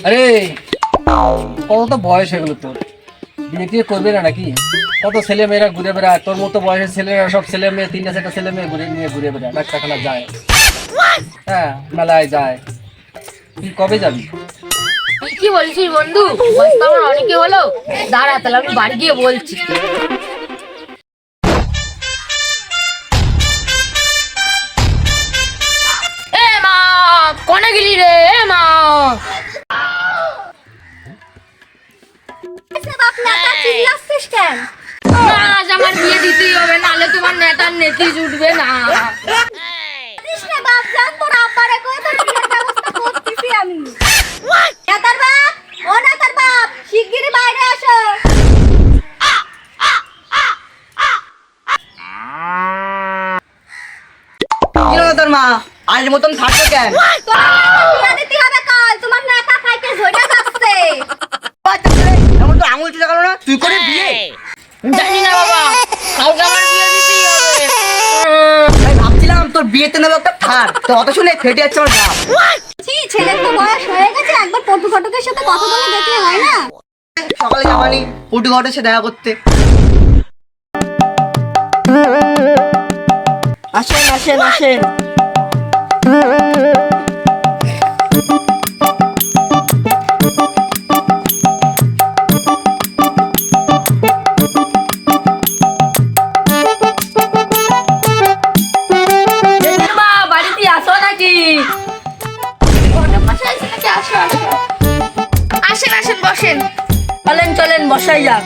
আরে কত তো বয়স এগুলো তোর, বিয়ে টিয়ে করবে না নাকি? কত ছেলে মেয়েরা ঘুরে বেড়ায়, তোর মতো বয়সের ছেলেরা সব ছেলে মেয়ে, তিনটা চারটা ছেলে মেয়ে ঘুরে বেড়ায়, ডাক্তারখানা যায়, হ্যাঁ মেলায় যায়। তুই কবে যাবি? তুই কি বলছিস বন্ধু? বয়স তো আমার অনেকে হলো। দাঁড়া তাহলে আমি বাড়ি গিয়ে বলছি। এ মা, কোনে গেলি রে? এ মা, আজ আমার বিয়ে দিতেই হবে, নাহলে তোমার নেতার নেতি জুটবে না। তোর মা আজ মতন থাকবে কেন? এমন তো আঙুল চুলা গেল না, তুই করে বিয়ে? জানি না বাবা, কাউকে আমার বিয়ে দিতেই হবে। আমি ভাবছিলাম তোর বিয়েতে নেবো একটা থার, তো অত শুনে ফেটে যাচ্ছে আমার গা। ছেলের তো বয়স হয়ে গেছে, একবার পটু ফটকের সাথে কথা বলে দেখলে হয় না? সকালে যাবানি পুটু ঘটে সে দেখা করতে। আসেন আসেন আসেন। মা, বাড়িতে আসো নাকি? আসেন আসেন, বসেন। চলেন চলেন বসাই যাক।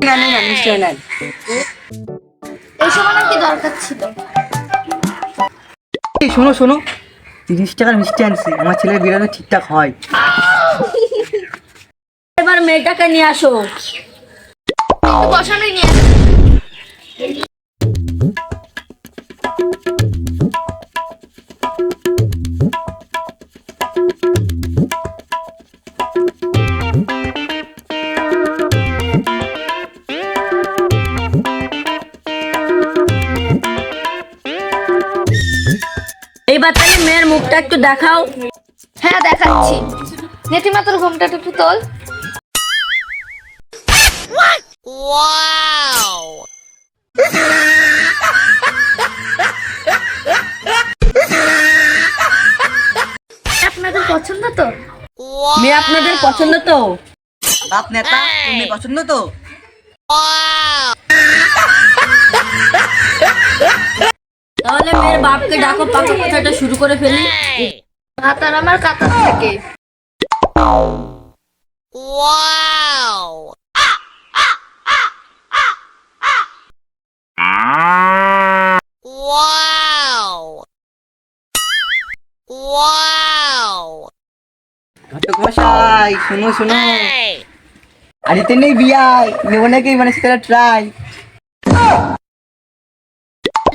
নেন নেন নিশ্চয় নেন। এই সময় কি দরকার ছিল? এই শোনো শোনো, 30 টাকার মিষ্টি আনছি, আমার ছেলের বিরিয়ানি ঠিকঠাক হয়। এবার মেয়েটাকে নিয়ে আসো। একটু বসানোই নিয়ে এইবার তাহলে মেয়ের মুখটা একটু দেখাও। হ্যাঁ দেখাচ্ছি। নেতিমা তোর ঘুমটা একটু তোল। আপনাদের পছন্দ তো? মেয়ে আপনাদের পছন্দ তো? বাপ নেতা, তুমি পছন্দ তো? তাহলে মেয়ের বাপকে ডাকো, পাকা কথাটা শুরু করে ফেলি। ভাত আর আমার কাতার থেকে। ঘটক মশাই শোনো শোনো, আদিতে নেই বিয়াই নেবো নাকি, মানে সেটা ট্রাই।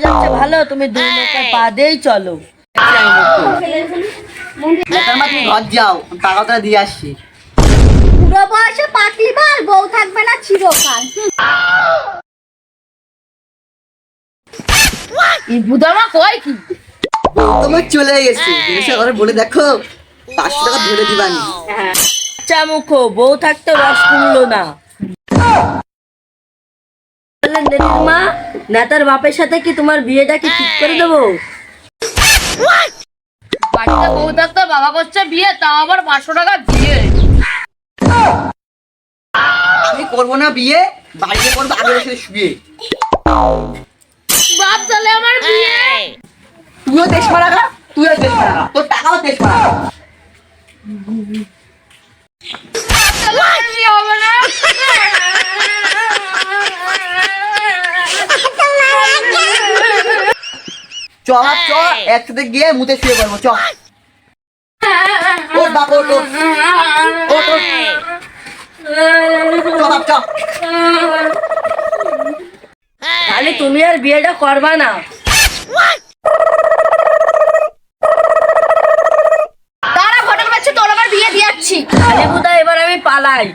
যাচ্ছে ভালো, তুমি দুই নৌকায় পা দিয়েই চলো। নেতার মা তুমি ঘর যাও, টাকাটা দিয়ে আসছি। বুড়ো বয়সে পাকলি বাল, বউ থাকবে না চিরকাল। এই বুদামা কয় কি? তোমার চলে গেছে, এসে ঘরে বলে দেখো 500 টাকা ধরে দিবানি। চামুখো, বউ থাকতে রস কুমলো না। মা, নেতার বাপের সাথে কি তোমার বিয়েটা কি ঠিক করে দেবো? বাড়িতে বউ থাকতে বাবা করছে বিয়ে, তাও আবার 500 টাকা দিয়ে। আমি করবো না বিয়ে, বাড়িতে করবো আগের সাথে শুয়ে। বাপ তাহলে আমার বিয়ে। তুইও দেশ মারা গা, তুইও দেশ মারা গা, তোর টাকাও দেশ মারা গা। তাহলে আমার বিয়ে হবে না। চ বাপ চ, একসাথে গিয়ে মুতে শুয়ে পড়বো চ। ওর বাপ ওর ওর ওর ওর। চ বাপ চ। তাহলে তুমি আর বিয়েটা করবা না? দাঁড়া ঘটক বাচ্চা, তোর আমার বিয়ে দিয়াচ্ছি। আরে বুদা, এবার আমি পালাই।